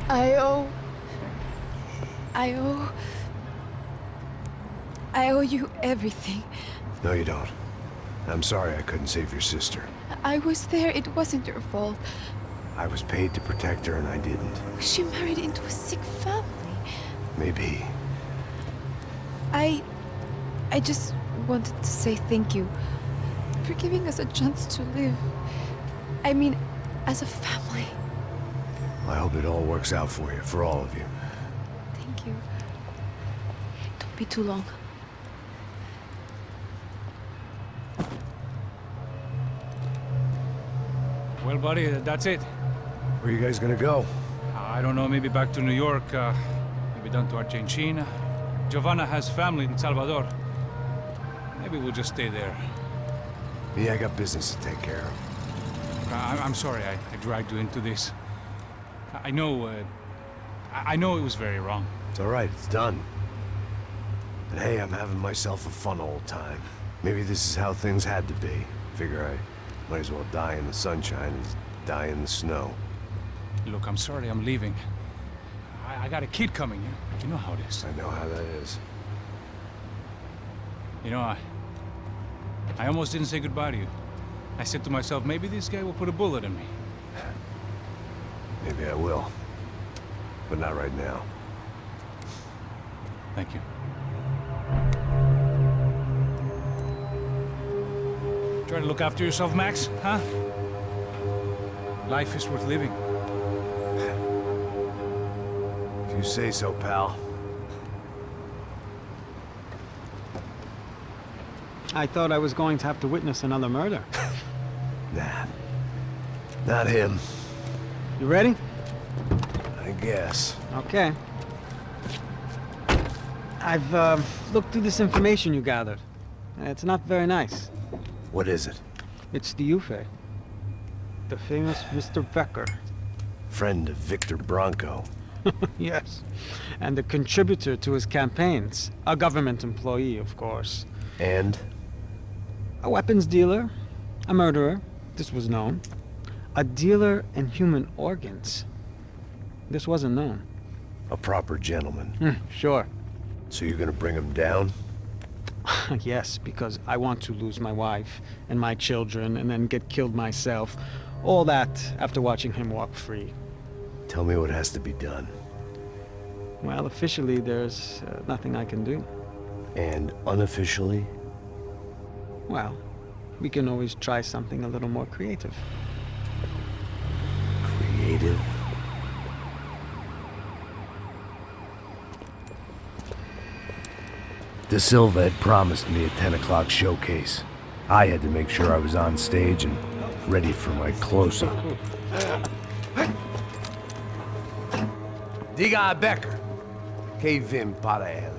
I owe... I owe... I owe you everything. No, you don't. I'm sorry I couldn't save your sister. I was there. It wasn't your fault. I was paid to protect her and I didn't. She married into a sick family. Maybe. I just wanted to say thank you for giving us a chance to live. I mean, as a family. I hope it all works out for you, for all of you. Thank you. Don't be too long. Well, buddy, that's it. Where are you guys gonna go? I don't know, maybe back to New York, maybe down to Argentina. Giovanna has family in Salvador. Maybe we'll just stay there. Yeah, I got business to take care of. I'm sorry I dragged you into this. I know it was very wrong. It's all right, it's done. And hey, I'm having myself a fun old time. Maybe this is how things had to be. Figure I might as well die in the sunshine as die in the snow. Look, I'm sorry I'm leaving. I got a kid coming, you know how it is. I know how that is. You know, I almost didn't say goodbye to you. I said to myself, maybe this guy will put a bullet in me. Maybe I will. But not right now. Thank you. Try to look after yourself, Max, huh? Life is worth living. If you say so, pal. I thought I was going to have to witness another murder. Nah. Not him. You ready? I guess. Okay. I've looked through this information you gathered. It's not very nice. What is it? It's the Ufe. The famous Mr. Becker. Friend of Victor Bronco. Yes. And a contributor to his campaigns. A government employee, of course. And? A weapons dealer. A murderer. This was known. A dealer in human organs. This wasn't known. A proper gentleman. Sure. So you're gonna bring him down? Yes, because I want to lose my wife and my children and then get killed myself. All that after watching him walk free. Tell me what has to be done. Well, officially, there's nothing I can do. And unofficially? Well, we can always try something a little more creative. Creative? De Silva had promised me a 10 o'clock showcase. I had to make sure I was on stage and ready for my close-up. Diga a Becker. Que vim para ele.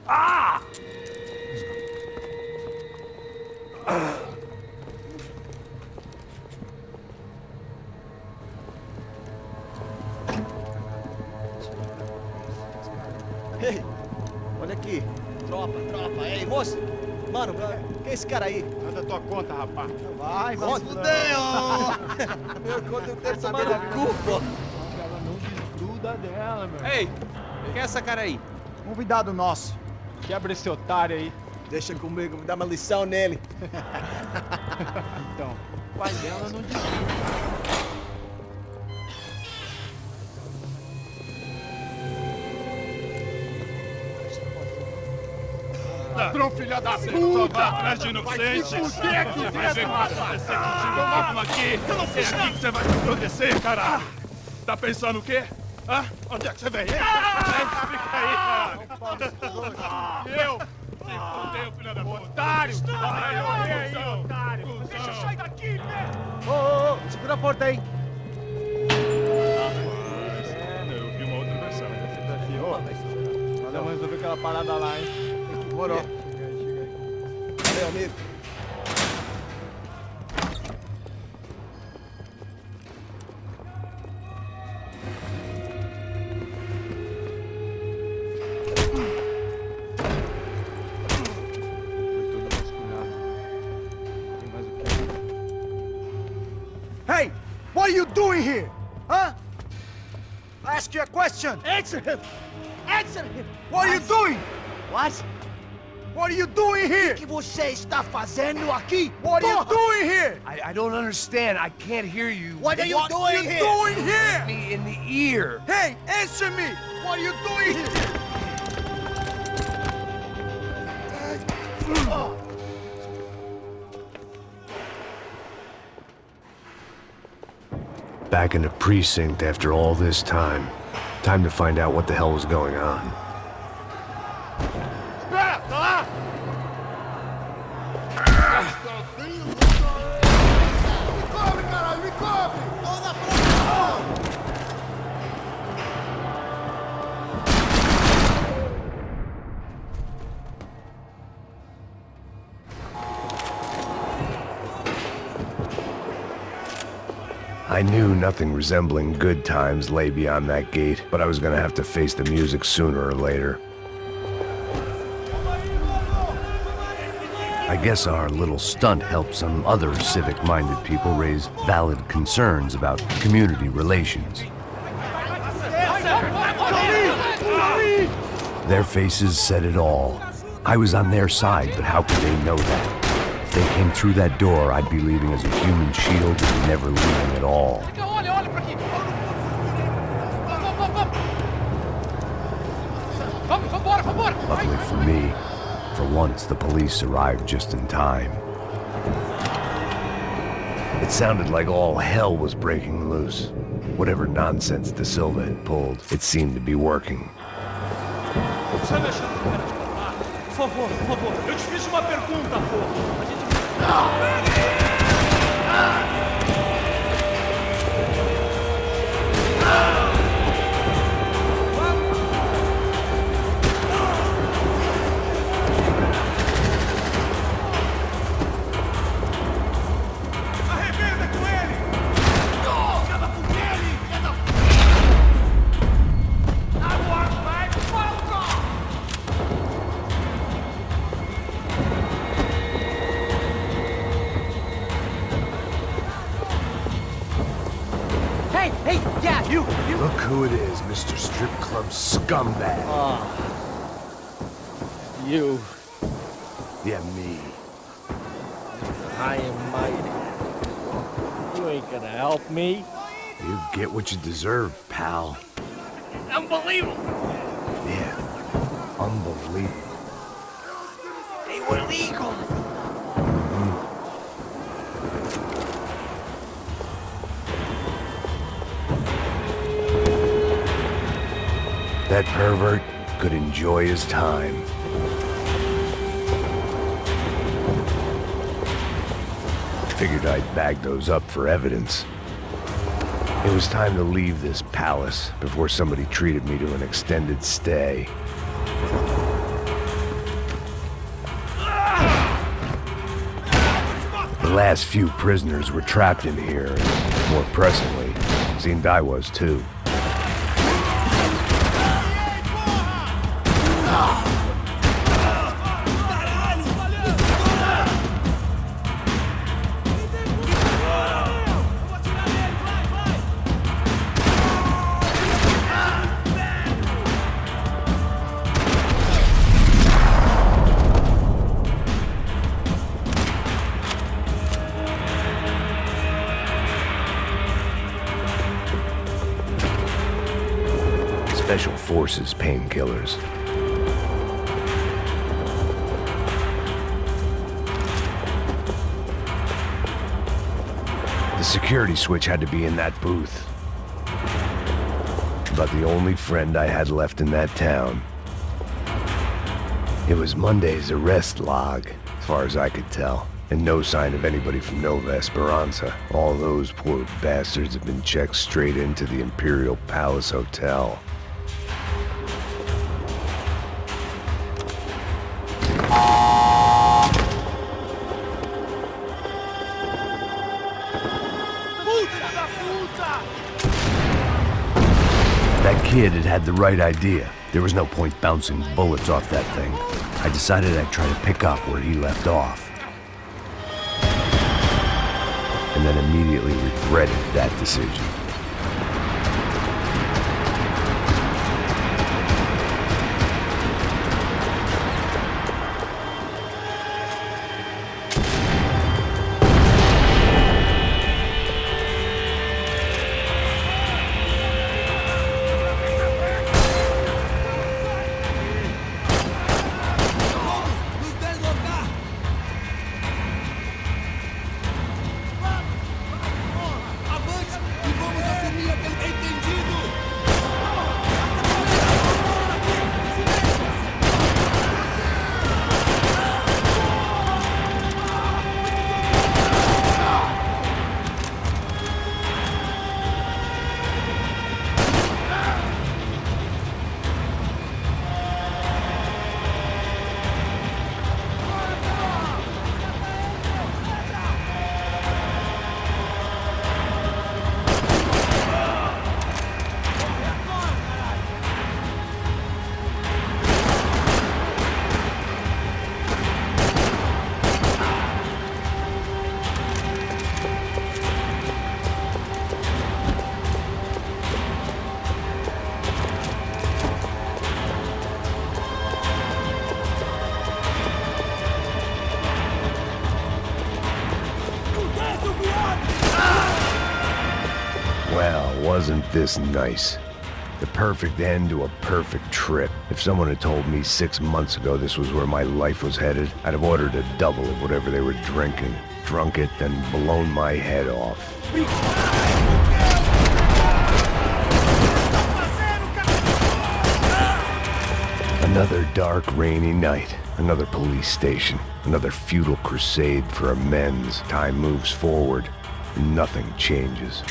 Ah! Ei, olha aqui. Tropa. Ei, moço. Mano, quem é esse cara aí? Manda tua conta, rapaz. Vai, fudeu! Meu conta eu quero saber da culpa. Ela não desgruda dela, meu. Ei, quem é essa cara aí? Convidado nosso. Quebra esse otário aí. Deixa comigo, me dá uma lição nele. Então, o pai dela não desgruda. Ladrão, filha da puta! Vai atrás de inocente! Vai ver o que vai acontecer contigo mesmo aqui! É aqui que você vai se proteger, caralho! Tá pensando o quê? Hã? Onde é que você vem? Fica aí, caralho! Eu? Se fodeu, filha da puta! Otário! Vai aí, otário! Deixa eu sair daqui, velho! Ô, segura a porta aí! Eu vi uma outra versão. Essa daqui, ó. Nós vamos resolver aquela parada lá, hein? Demorou. Chega aí. Valeu, amigo. Foi tudo vasculhado. Tem mais o quê? Hey! What are you doing here? Huh? I ask you a question. Answer him! Answer him! What are you doing? What? What are you doing here? O que você está fazendo aqui? What are you doing here? I don't understand. I can't hear you. What are you doing here? What are you doing here? Me in the ear. Hey, answer me! What are you doing here? Back in the precinct after all this time. Time to find out what the hell was going on. Espera, tá lá! Me cobre, caralho, me cobre! Toda prova! I knew nothing resembling good times lay beyond that gate, but I was gonna have to face the music sooner or later. I guess our little stunt helped some other civic-minded people raise valid concerns about community relations. Their faces said it all. I was on their side, but how could they know that? If they came through that door, I'd be leaving as a human shield and never leaving at all. Luckily for me, for once the police arrived just in time. It sounded like all hell was breaking loose. Whatever nonsense De Silva had pulled, it seemed to be working. Por favor, eu te fiz uma pergunta, porra. Arrebenta com ele! Acaba com ele! Agora vai, foco! Hey, yeah, you! Look who it is, Mr. Strip Club Scumbag. You. Yeah, me. I am mighty. You ain't gonna help me. You get what you deserve, pal. Unbelievable! Yeah, unbelievable. They were legal! That pervert could enjoy his time. Figured I'd bag those up for evidence. It was time to leave this palace before somebody treated me to an extended stay. The last few prisoners were trapped in here, and more pressingly, seemed I was too. Special Forces painkillers. The security switch had to be in that booth. About the only friend I had left in that town. It was Monday's arrest log, as far as I could tell, and no sign of anybody from Nova Esperanza. All those poor bastards have been checked straight into the Imperial Palace Hotel. That kid had had the right idea. There was no point bouncing bullets off that thing. I decided I'd try to pick up where he left off. and then immediately regretted that decision. Well, wasn't this nice? The perfect end to a perfect trip. If someone had told me 6 months ago this was where my life was headed, I'd have ordered a double of whatever they were drinking, drunk it, then blown my head off. Another dark, rainy night. Another police station. Another futile crusade for amends. Time moves forward. Nothing changes.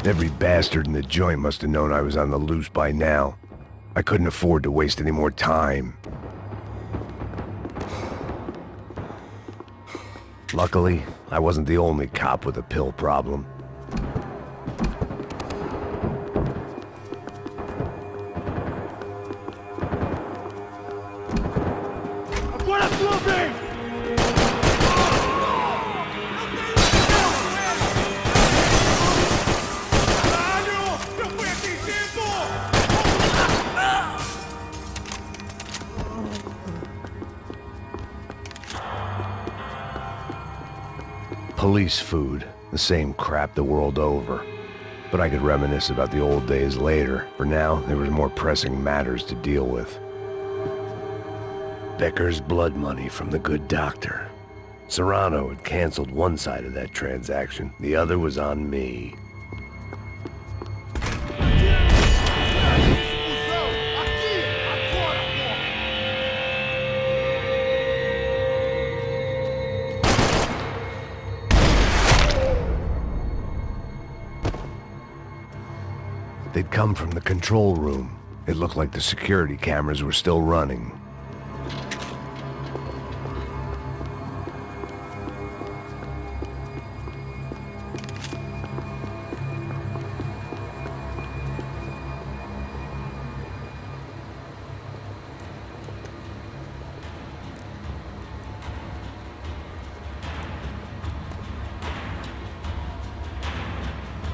Every bastard in the joint must have known I was on the loose by now. I couldn't afford to waste any more time. Luckily, I wasn't the only cop with a pill problem. Police food, the same crap the world over. But I could reminisce about the old days later. For now, there was more pressing matters to deal with. Becker's blood money from the good doctor. Serrano had canceled one side of that transaction. The other was on me. They'd come from the control room. It looked like the security cameras were still running.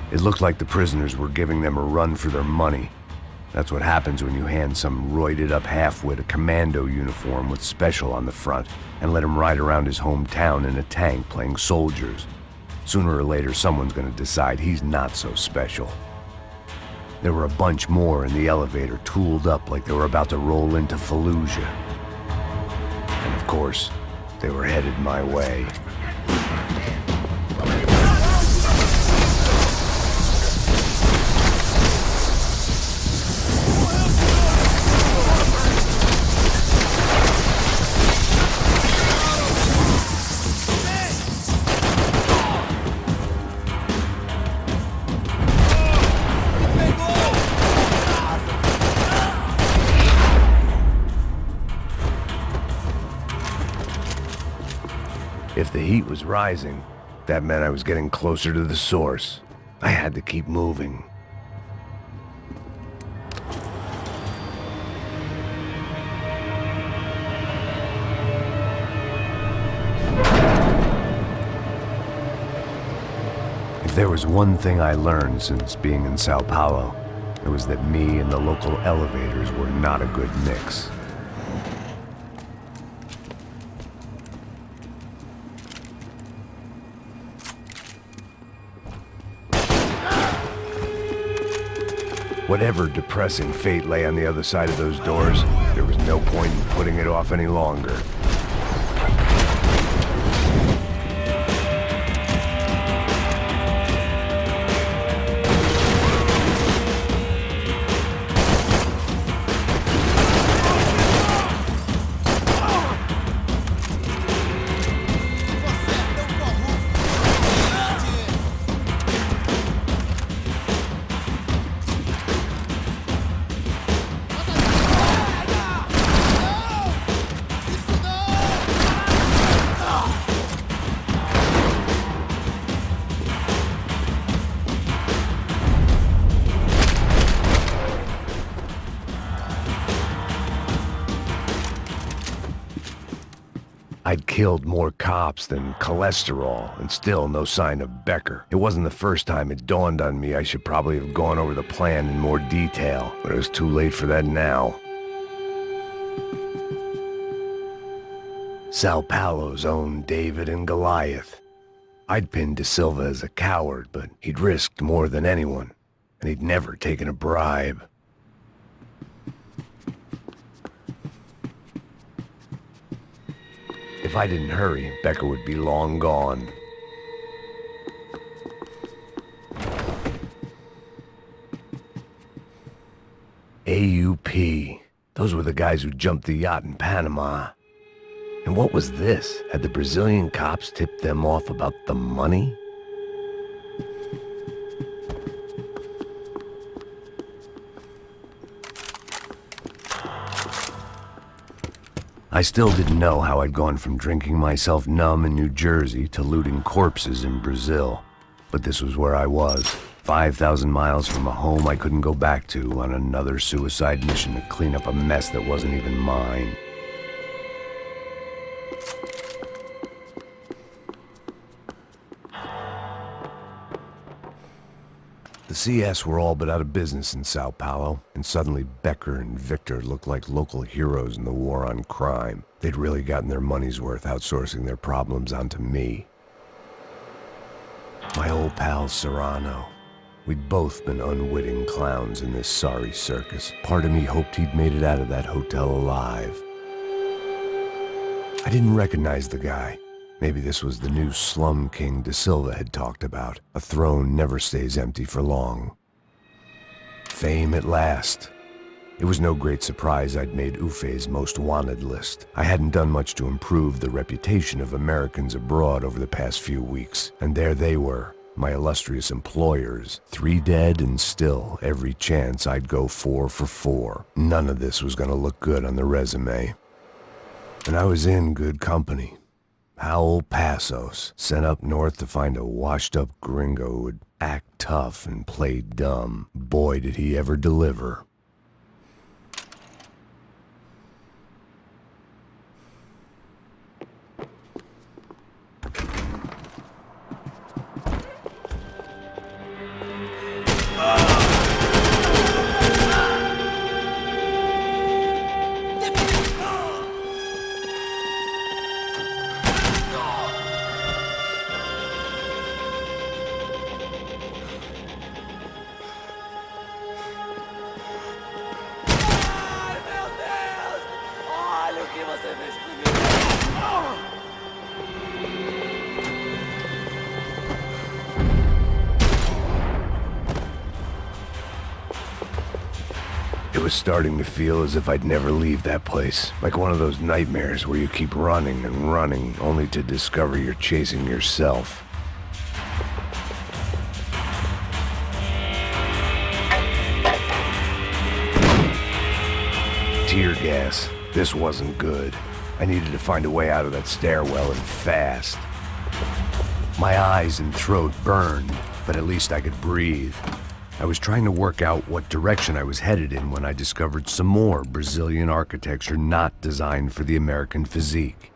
It looked like the prisoners were giving them a run for their money. That's what happens when you hand some roided-up halfwit a commando uniform with special on the front and let him ride around his hometown in a tank playing soldiers. Sooner or later, someone's gonna decide he's not so special. There were a bunch more in the elevator, tooled up like they were about to roll into Fallujah. And of Of course, they were headed my way. If the heat was rising, that meant I was getting closer to the source. I had to keep moving. If there was one thing I learned since being in Sao Paulo, it was that me and the local elevators were not a good mix. Whatever depressing fate lay on the other side of those doors, there was no point in putting it off any longer. I'd killed more cops than cholesterol, and still no sign of Becker. It wasn't the first time it dawned on me I should probably have gone over the plan in more detail, but it was too late for that now. Sao Paulo's own David and Goliath. I'd pinned De Silva as a coward, but he'd risked more than anyone, and he'd never taken a bribe. If I didn't hurry, Becker would be long gone. AUP. Those were the guys who jumped the yacht in Panama. And what was this? Had the Brazilian cops tipped them off about the money? I still didn't know how I'd gone from drinking myself numb in New Jersey to looting corpses in Brazil. But this was where I was, 5,000 miles from a home I couldn't go back to, on another suicide mission to clean up a mess that wasn't even mine. The CS were all but out of business in Sao Paulo, and suddenly Becker and Victor looked like local heroes in the war on crime. They'd really gotten their money's worth outsourcing their problems onto me. My old pal Serrano. We'd both been unwitting clowns in this sorry circus. Part of me hoped he'd made it out of that hotel alive. I didn't recognize the guy. Maybe this was the new slum king De Silva had talked about. A throne never stays empty for long. Fame at last. It was no great surprise I'd made Ufe's most wanted list. I hadn't done much to improve the reputation of Americans abroad over the past few weeks, and there they were, my illustrious employers, 3 dead and still every chance I'd go 4 for 4. None of this was going to look good on the resume. And I was in good company. Howell Passos, sent up north to find a washed-up gringo who would act tough and play dumb. Boy, did he ever deliver. It was starting to feel as if I'd never leave that place, like one of those nightmares where you keep running and running only to discover you're chasing yourself. Tear gas. This wasn't good. I needed to find a way out of that stairwell and fast. My eyes and throat burned, but at least I could breathe. I was trying to work out what direction I was headed in when I discovered some more Brazilian architecture not designed for the American physique.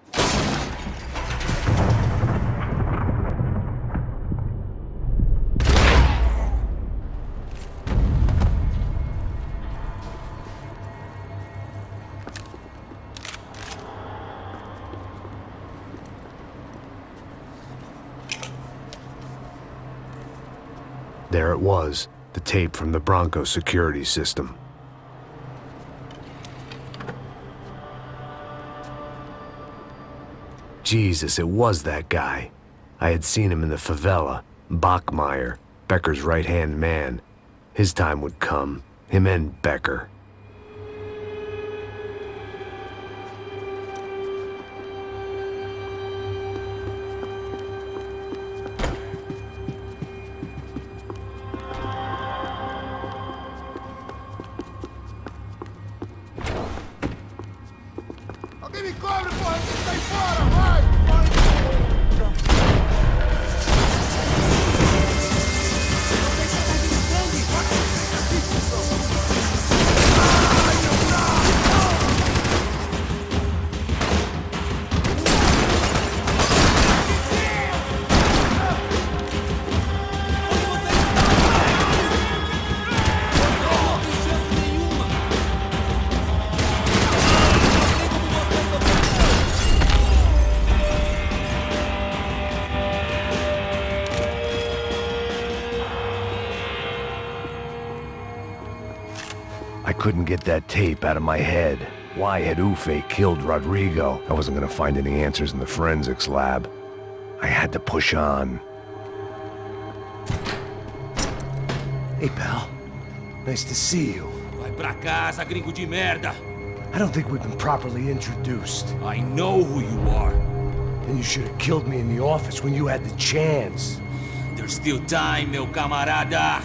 There it was, the tape from the Bronco security system. Jesus, it was that guy. I had seen him in the favela, Bachmeyer, Becker's right-hand man. His time would come, him and Becker. I couldn't get that tape out of my head. Why had Ufe killed Rodrigo? I wasn't gonna find any answers in the forensics lab. I had to push on. Hey, pal. Nice to see you. Vai pra casa, gringo de merda! I don't think we've been properly introduced. I know who you are. And you should have killed me in the office when you had the chance. There's still time, meu camarada!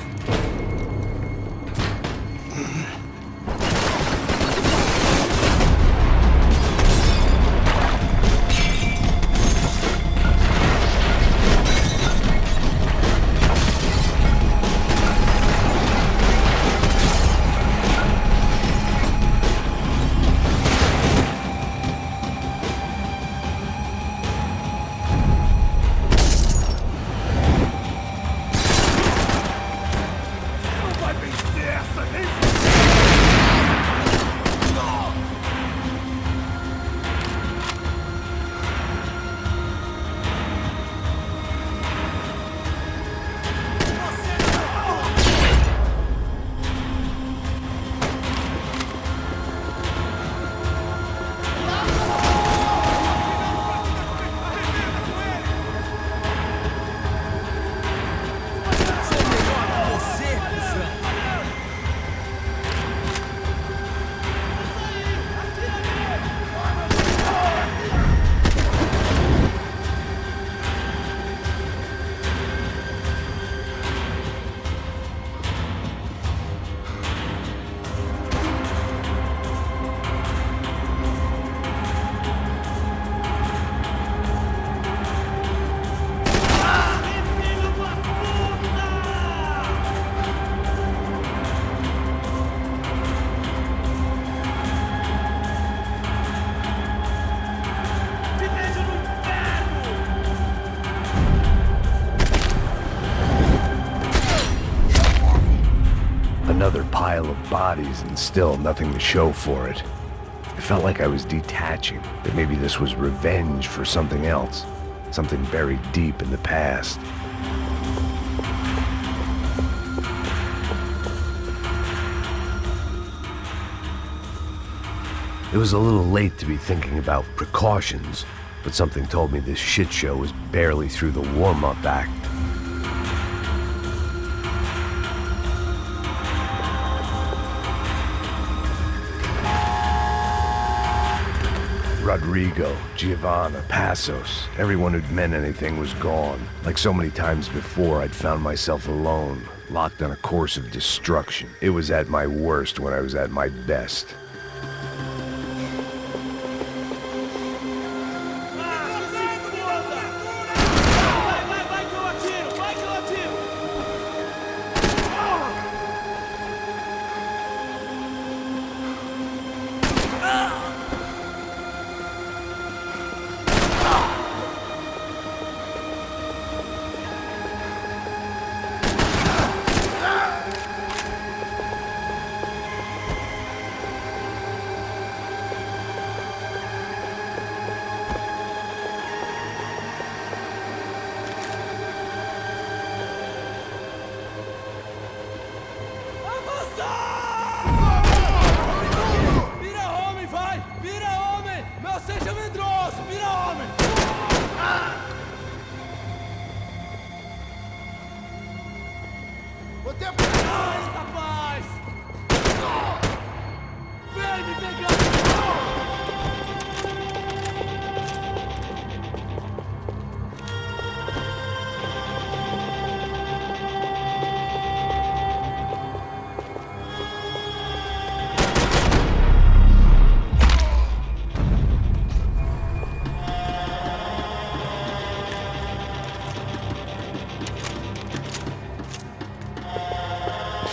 Another pile of bodies and still nothing to show for it. It felt like I was detaching, that maybe this was revenge for something else, something buried deep in the past. It was a little late to be thinking about precautions, but something told me this shit show was barely through the warm-up act. Rodrigo, Giovanna, Passos, everyone who'd meant anything was gone. Like so many times before, I'd found myself alone, locked on a course of destruction. It was at my worst when I was at my best.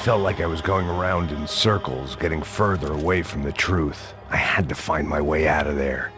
Felt like I was going around in circles, getting further away from the truth. I had to find my way out of there.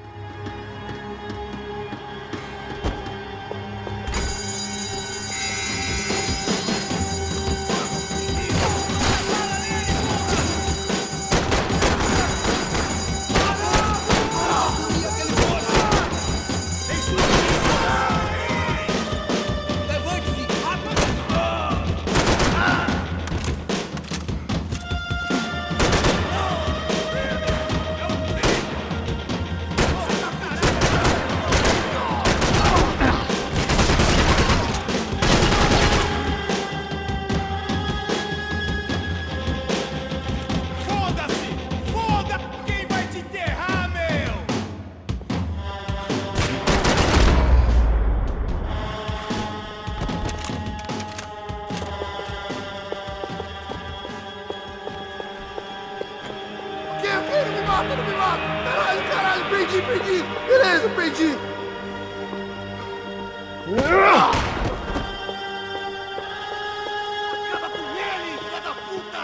Não me mata! Caralho, perdi! Beleza, perdi! Acaba com ele, filha da puta!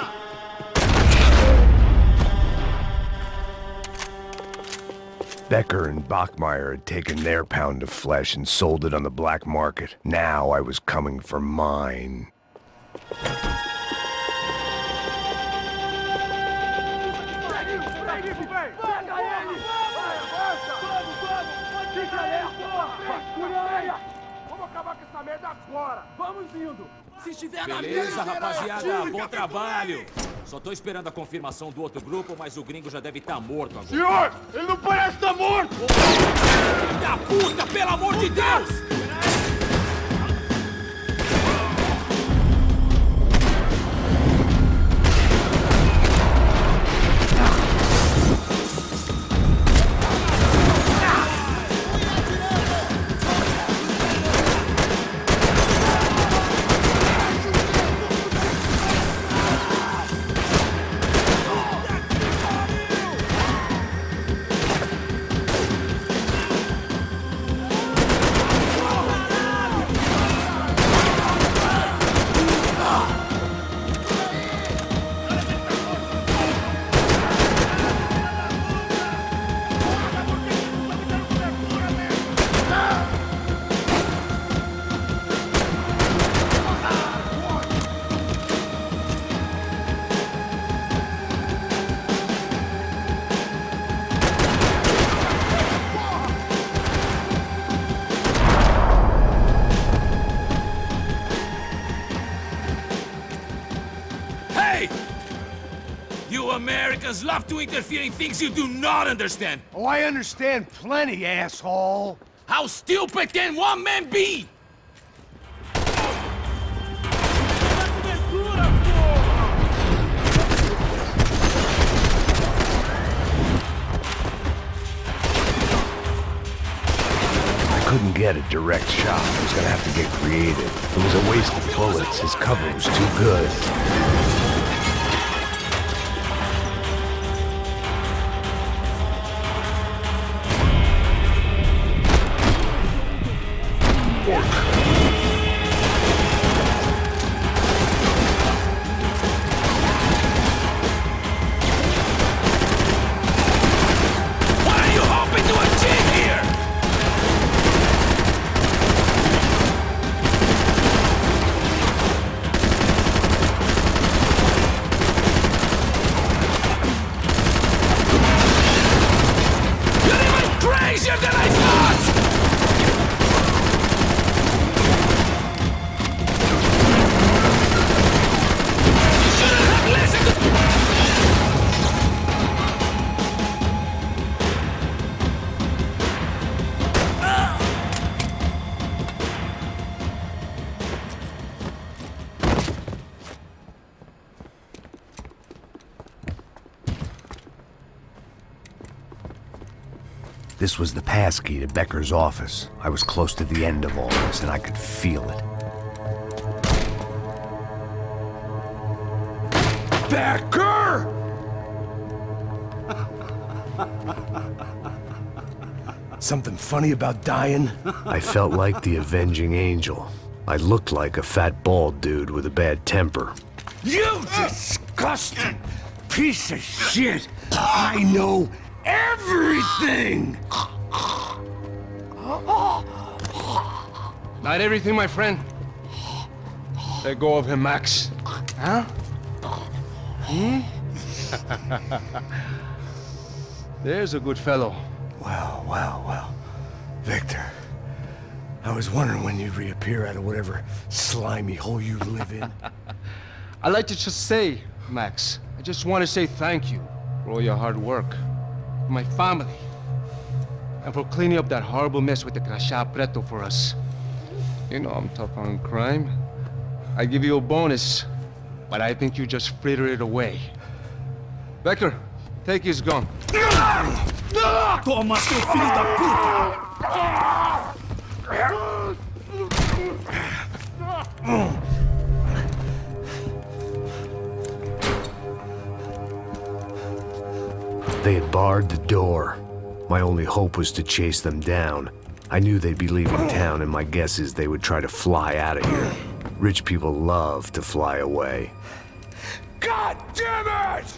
Becker and Bachmeyer had taken their pound of flesh and sold it on the black market. Now I was coming for mine. Vamos acabar com essa merda agora! Vamos indo! Se estiver na Beleza, rapaziada, bom trabalho. Só tô esperando a confirmação do outro grupo, mas o gringo já deve estar morto agora. Senhor, ele não parece estar morto! Filho da puta, pelo amor de Deus! You Americans love to interfere in things you do not understand. Oh, I understand plenty, asshole! How stupid can one man be? get a direct shot. I was gonna have to get creative. It was a waste of bullets. His cover was too good. This was the passkey to Becker's office. I was close to the end of all this, and I could feel it. Becker! Something funny about dying? I felt like the avenging angel. I looked like a fat bald dude with a bad temper. You disgusting piece of shit! I know everything! Not everything, my friend. Let go of him, Max. Huh? There's a good fellow. Well. Victor, I was wondering when you'd reappear out of whatever slimy hole you live in. I'd like to just say, Max, I just want to say thank you for all your hard work, for my family, and for cleaning up that horrible mess with the Crachá Preto for us. You know I'm tough on crime. I give you a bonus, but I think you just frittered it away. Becker, take his gun. Toma, seu filho da puta! They had barred the door. My only hope was to chase them down. I knew they'd be leaving town, and my guess is they would try to fly out of here. Rich people love to fly away. God damn it!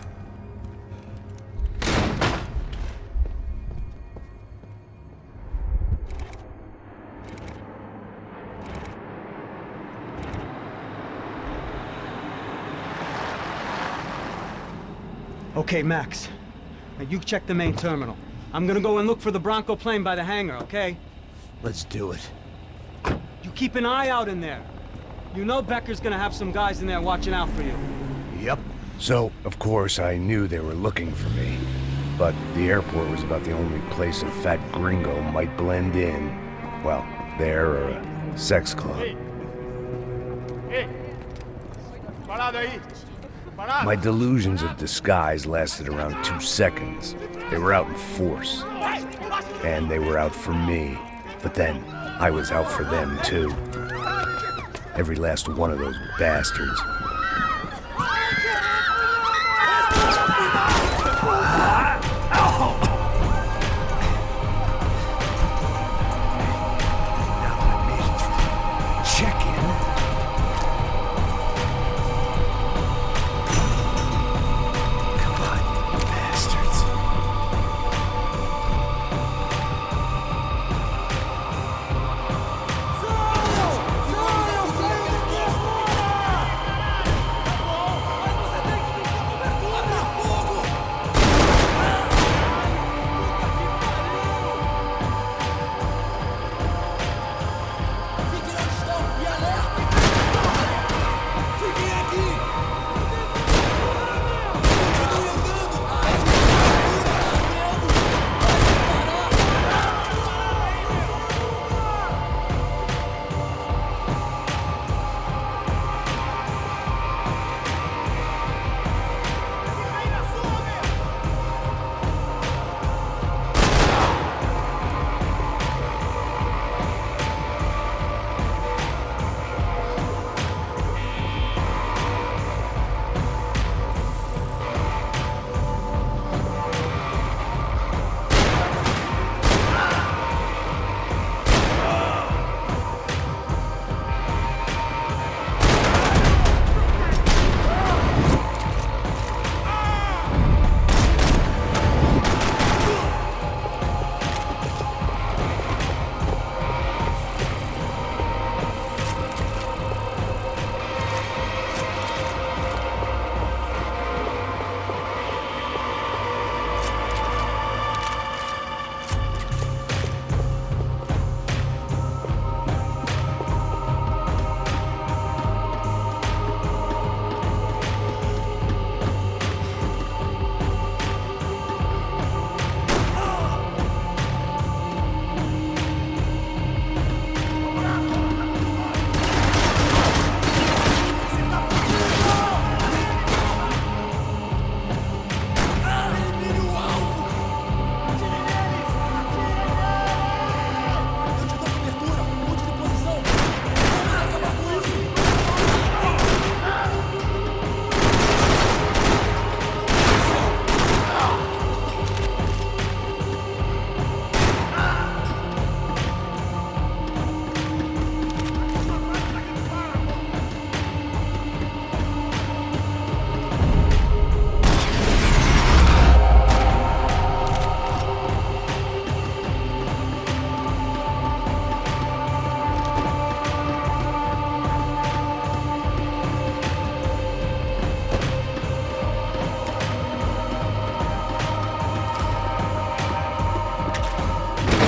Okay, Max. Now you check the main terminal. I'm gonna go and look for the Bronco plane by the hangar, okay? Let's do it. You keep an eye out in there. You know Becker's gonna have some guys in there watching out for you. Yep. So, of course, I knew they were looking for me. But the airport was about the only place a fat gringo might blend in. Well, there or a sex club. My delusions of disguise lasted around 2 seconds. They were out in force. And they were out for me. But then, I was out for them too. Every last one of those bastards.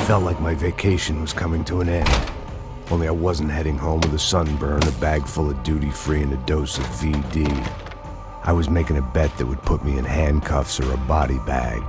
felt like my vacation was coming to an end. Only I wasn't heading home with a sunburn, a bag full of duty-free, and a dose of VD. I was making a bet that would put me in handcuffs or a body bag.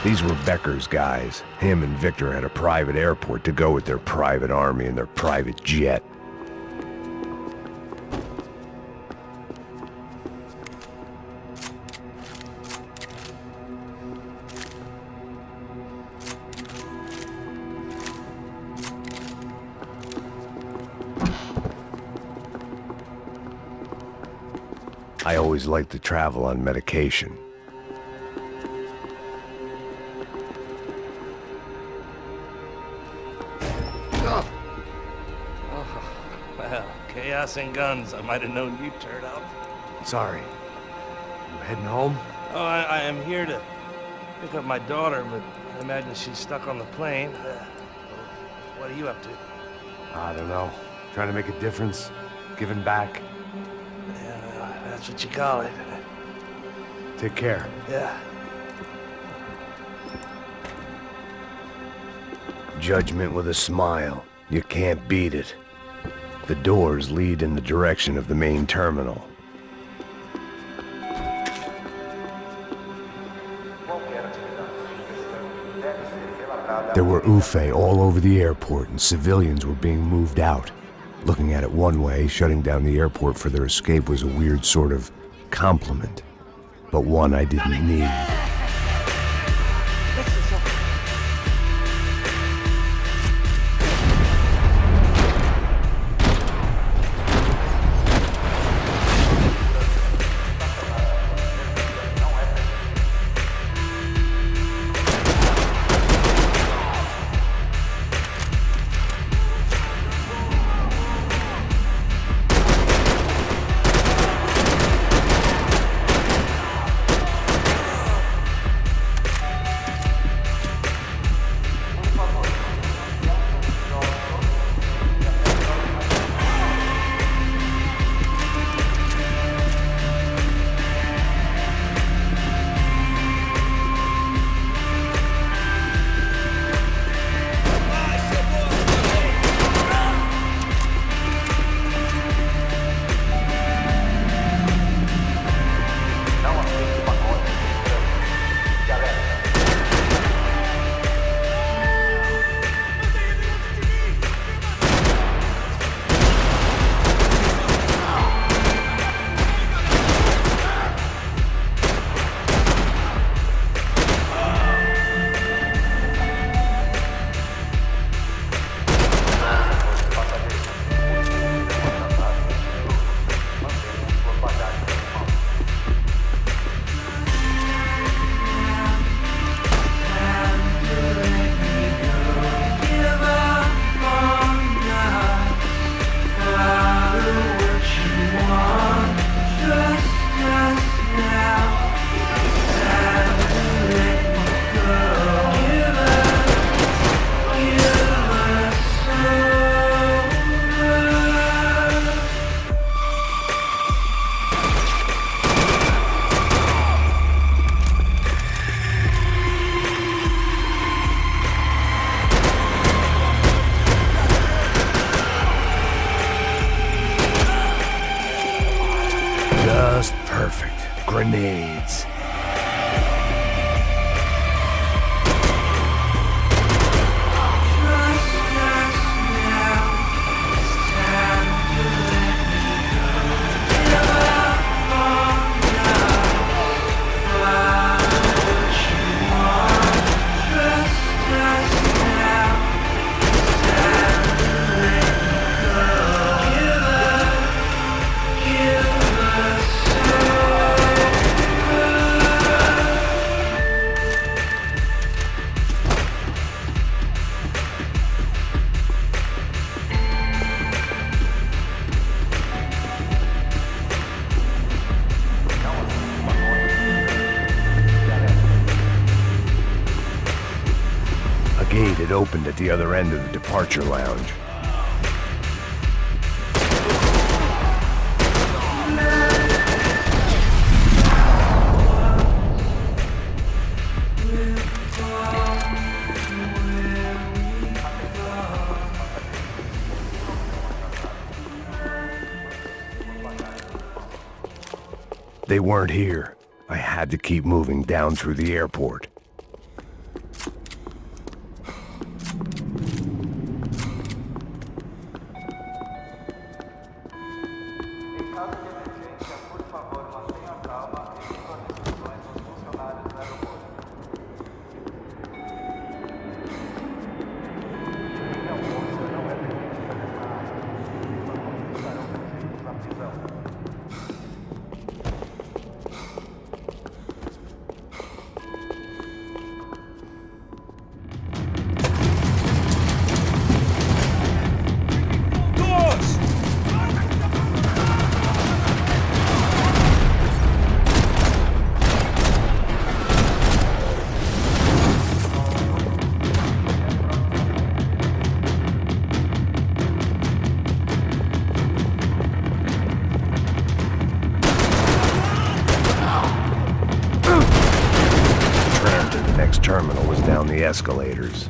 These were Becker's guys. Him and Victor had a private airport to go with their private army and their private jet. I always liked to travel on medication. Well, chaos and guns. I might have known you'd turn up. Sorry. You heading home? Oh, I am here to pick up my daughter, but I imagine she's stuck on the plane. What are you up to? I don't know. Trying to make a difference. Giving back. Yeah, that's what you call it. Take care. Yeah. Judgment with a smile. You can't beat it. The doors lead in the direction of the main terminal. There were UFE all over the airport, and civilians were being moved out. Looking at it one way, shutting down the airport for their escape was a weird sort of compliment, but one I didn't need. Just perfect. Grenades. opened at the other end of the departure lounge. They weren't here. I had to keep moving down through the airport. Terminal was down the escalators.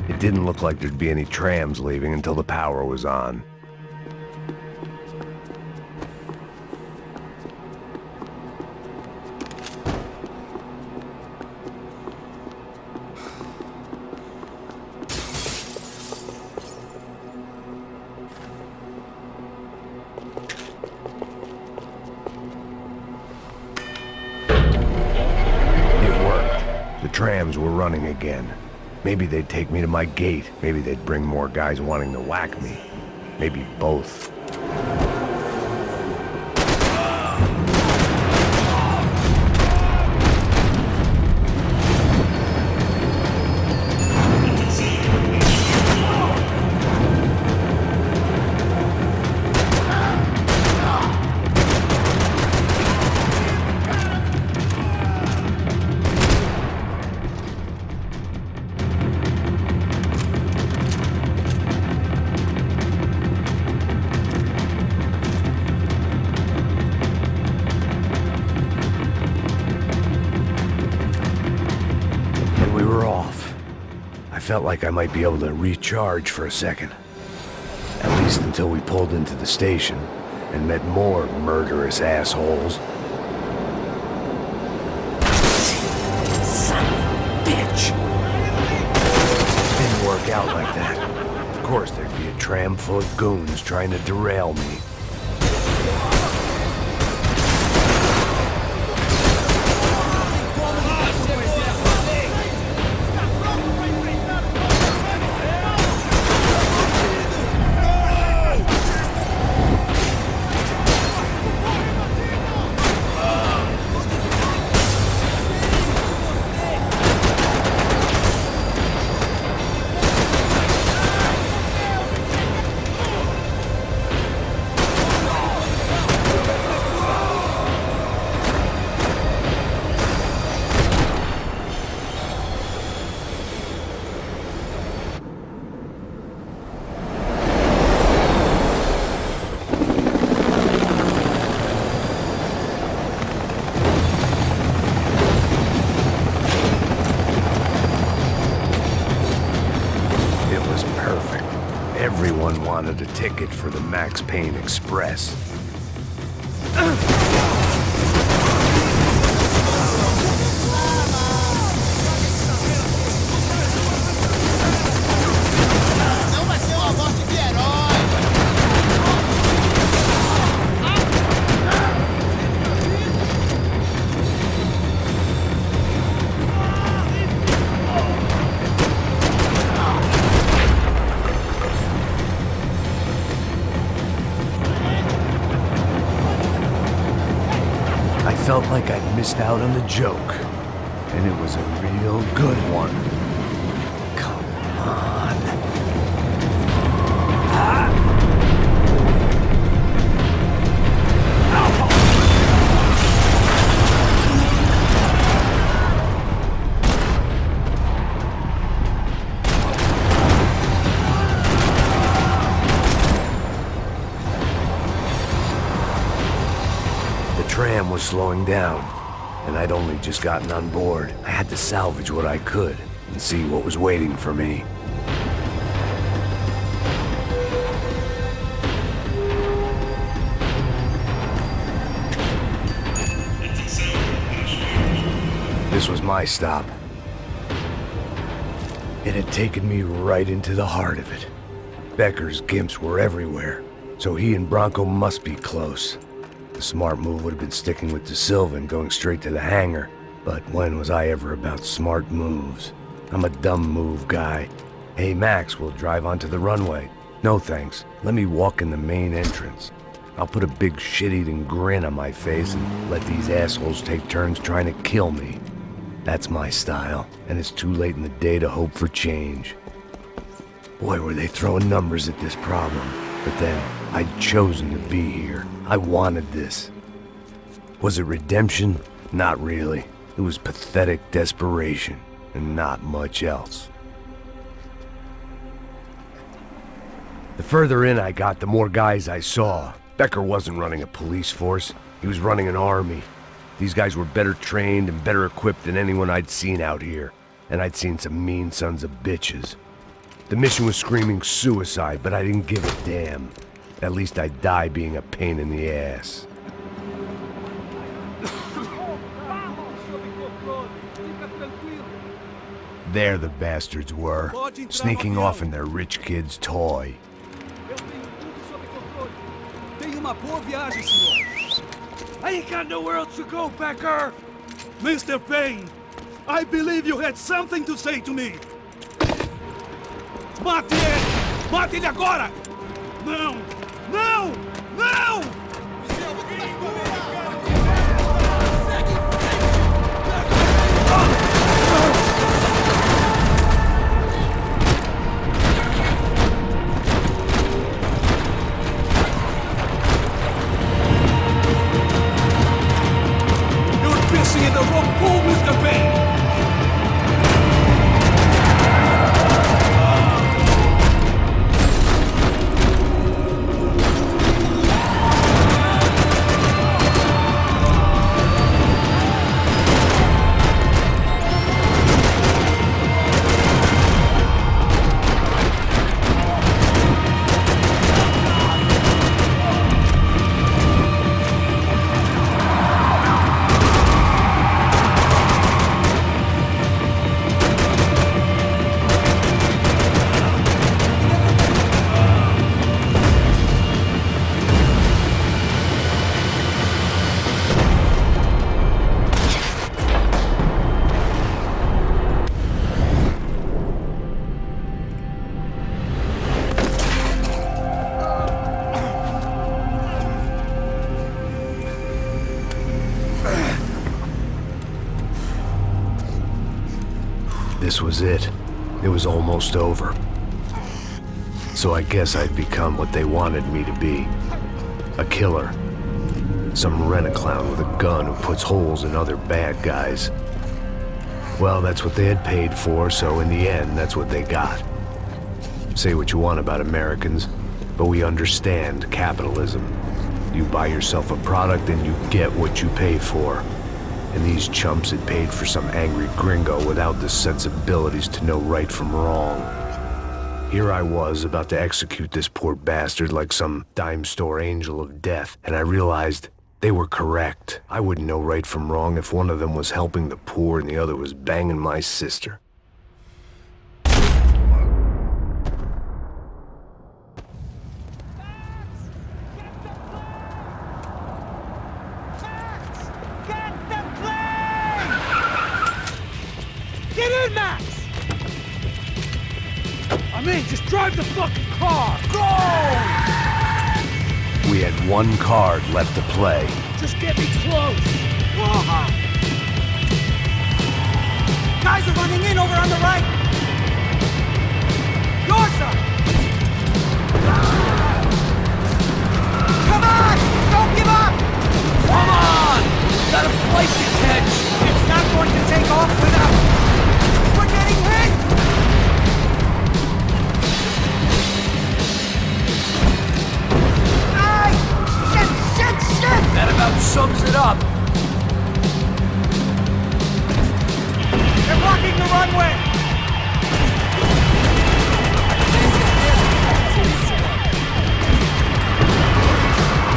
It didn't look like there'd be any trams leaving until the power was on. It worked. The trams were running again. Maybe they'd take me to my gate. Maybe they'd bring more guys wanting to whack me. Maybe both. I felt like I might be able to recharge for a second. At least until we pulled into the station and met more murderous assholes. Son of a bitch! Didn't work out like that. Of course there'd be a tram full of goons trying to derail me. ticket for the Max Payne Express. I felt like I'd missed out on the joke, and it was a real good one. Come on. The tram was slowing down, and I'd only just gotten on board. I had to salvage what I could and see what was waiting for me. This was my stop. It had taken me right into the heart of it. Becker's gimps were everywhere, so he and Bronco must be close. The smart move would have been sticking with De Silva and going straight to the hangar, but when was I ever about smart moves? I'm a dumb move guy. Hey Max, we'll drive onto the runway. No thanks, let me walk in the main entrance. I'll put a big shit-eating grin on my face and let these assholes take turns trying to kill me. That's my style, and it's too late in the day to hope for change. Boy, were they throwing numbers at this problem. But then, I'd chosen to be here. I wanted this. Was it redemption? Not really. It was pathetic desperation, and not much else. The further in I got, the more guys I saw. Becker wasn't running a police force. He was running an army. These guys were better trained and better equipped than anyone I'd seen out here. And I'd seen some mean sons of bitches. The mission was screaming suicide, but I didn't give a damn. At least I'd die being a pain in the ass. There the bastards were, sneaking off in their rich kid's toy. I ain't got nowhere else to go, Becker! Mr. Payne, I believe you had something to say to me. Mate ele! Mate ele agora! Não! Não! Não! You're pissing in the wrong pool, Mr. Payne! This was it. It was almost over. So I guess I'd become what they wanted me to be. A killer. Some rent-a-clown with a gun who puts holes in other bad guys. Well, that's what they had paid for, so in the end, that's what they got. Say what you want about Americans, but we understand capitalism. You buy yourself a product and you get what you pay for. And these chumps had paid for some angry gringo without the sensibilities to know right from wrong. Here I was, about to execute this poor bastard like some dime store angel of death, and I realized they were correct. I wouldn't know right from wrong if one of them was helping the poor and the other was banging my sister. Get in, Max! I'm in, just drive the fucking car! Go! We had one card left to play. Just get me close! Whoa. Guys are running in over on the right! Your side! Come on! Don't give up! Come on! Got a flight to catch! It's not going to take off without... We're getting hit! Ay! Shit! That about sums it up. They're blocking the runway!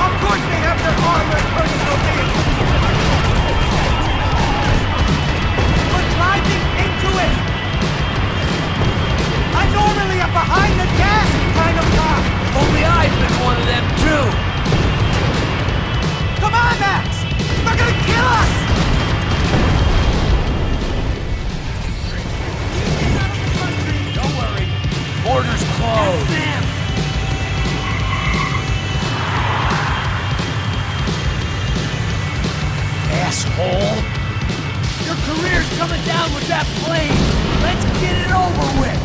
Of course they have their armored personal vehicles! We're driving into it! I'm normally a behind-the-gas kind of cop! Only I've been one of them, too! Come on, Max! They're gonna kill us! Don't worry. Border's closed. That's them! Asshole! Your career's coming down with that plane! Let's get it over with!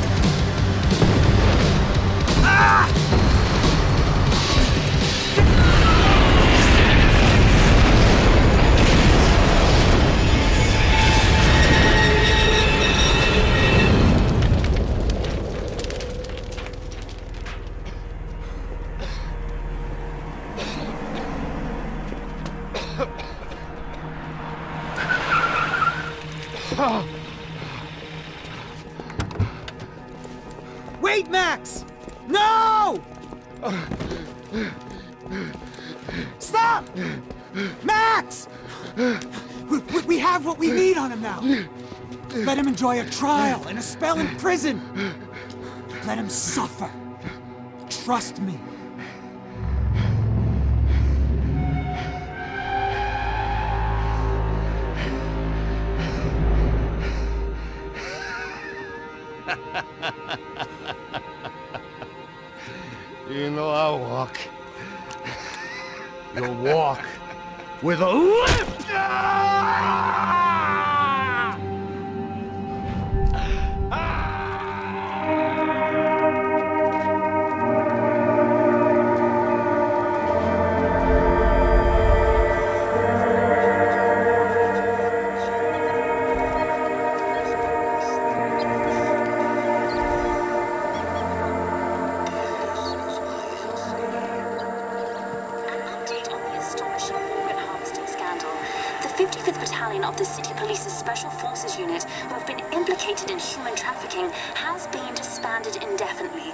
Ah! Wait, Max! No! Stop! Max! We have what we need on him now. Let him enjoy a trial and a spell in prison. Let him suffer. Trust me. You know I'll walk. You'll walk with a lift! The 55th Battalion of the City Police's Special Forces Unit, who have been implicated in human trafficking, has been disbanded indefinitely.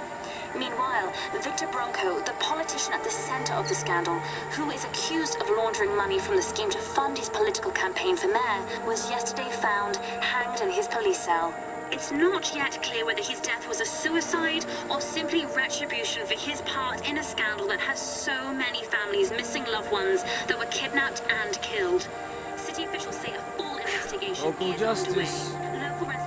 Meanwhile, Victor Bronco, the politician at the center of the scandal, who is accused of laundering money from the scheme to fund his political campaign for mayor, was yesterday found hanged in his police cell. It's not yet clear whether his death was a suicide or simply retribution for his part in a scandal that has so many families missing loved ones that were kidnapped and killed. City officials say a full investigation is underway. Local residents